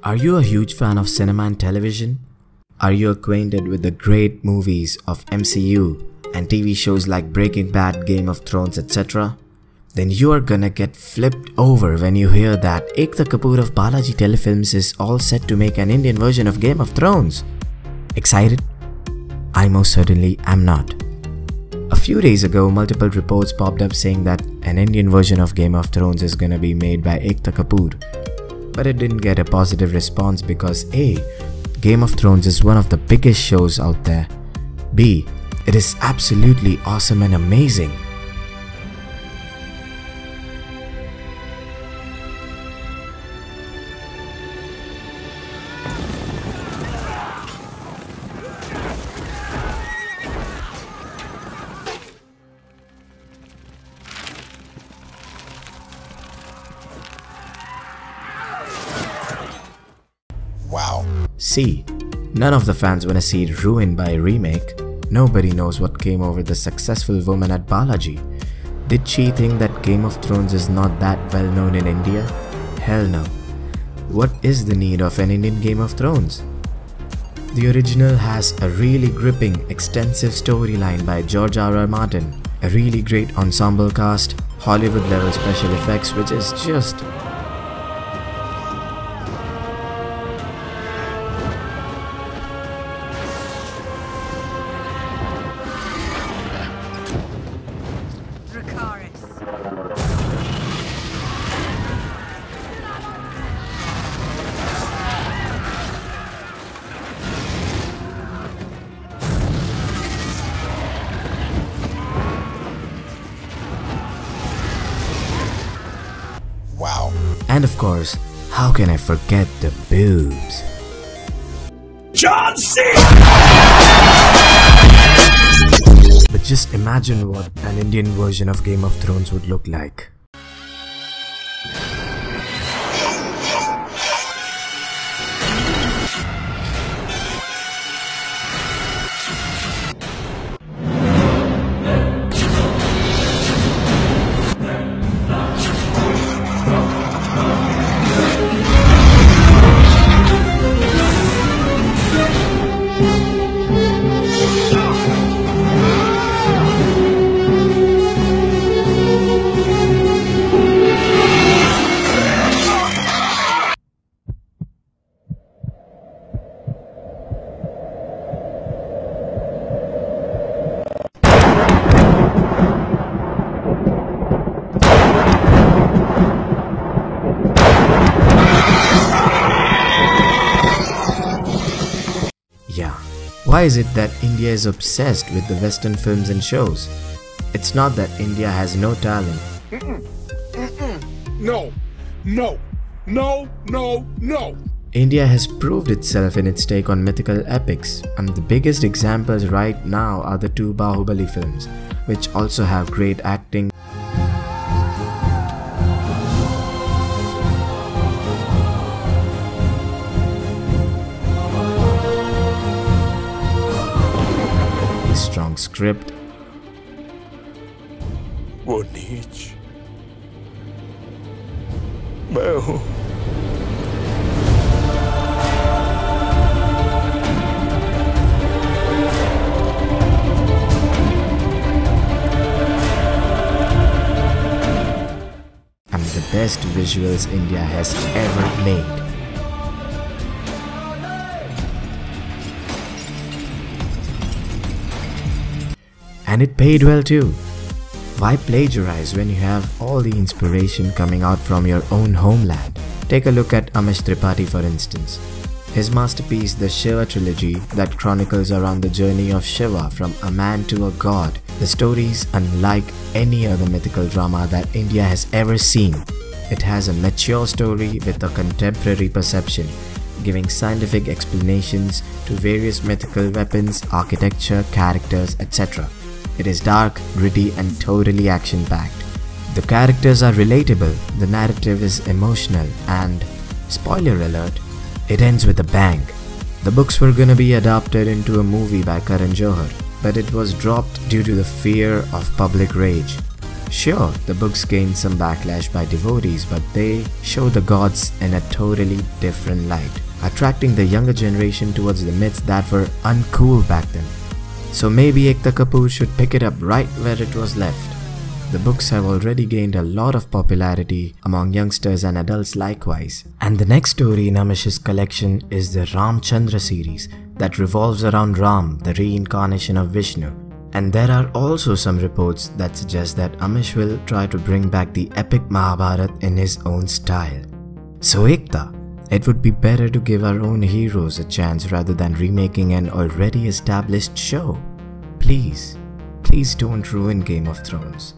Are you a huge fan of cinema and television? Are you acquainted with the great movies of MCU and TV shows like Breaking Bad, Game of Thrones, etc.? Then you are gonna get flipped over when you hear that Ekta Kapoor of Balaji Telefilms is all set to make an Indian version of Game of Thrones. Excited? I most certainly am not. A few days ago, multiple reports popped up saying that an Indian version of Game of Thrones is gonna be made by Ekta Kapoor. But it didn't get a positive response because A. Game of Thrones is one of the biggest shows out there. B. It is absolutely awesome and amazing. Wow. C. None of the fans wanna see it ruined by a remake. Nobody knows what came over the successful woman at Balaji. Did she think that Game of Thrones is not that well known in India? Hell no. What is the need of an Indian Game of Thrones? The original has a really gripping, extensive storyline by George R.R. Martin, a really great ensemble cast, Hollywood level special effects which is just... Wow. And of course, how can I forget the boobs? John C. But just imagine what an Indian version of Game of Thrones would look like. Yeah, why is it that India is obsessed with the Western films and shows? It's not that India has no talent. No. No. No. No. No. India has proved itself in its take on mythical epics, and the biggest examples right now are the two Bahubali films, which also have great acting. Strong script, वो नीच मैं हूँ. and the best visuals India has ever made. And it paid well too. Why plagiarize when you have all the inspiration coming out from your own homeland? Take a look at Amish Tripathi for instance. His masterpiece, the Shiva trilogy, that chronicles around the journey of Shiva from a man to a god. The story is unlike any other mythical drama that India has ever seen. It has a mature story with a contemporary perception, giving scientific explanations to various mythical weapons, architecture, characters, etc. It is dark, gritty, and totally action-packed. The characters are relatable, the narrative is emotional, and, spoiler alert, it ends with a bang. The books were gonna be adapted into a movie by Karan Johar, but it was dropped due to the fear of public rage. Sure, the books gained some backlash by devotees, but they show the gods in a totally different light, attracting the younger generation towards the myths that were uncool back then. So maybe Ekta Kapoor should pick it up right where it was left. The books have already gained a lot of popularity among youngsters and adults likewise. And the next story in Amish's collection is the Ramchandra series that revolves around Ram, the reincarnation of Vishnu. And there are also some reports that suggest that Amish will try to bring back the epic Mahabharata in his own style. So Ekta, it would be better to give our own heroes a chance rather than remaking an already established show. Please don't ruin Game of Thrones.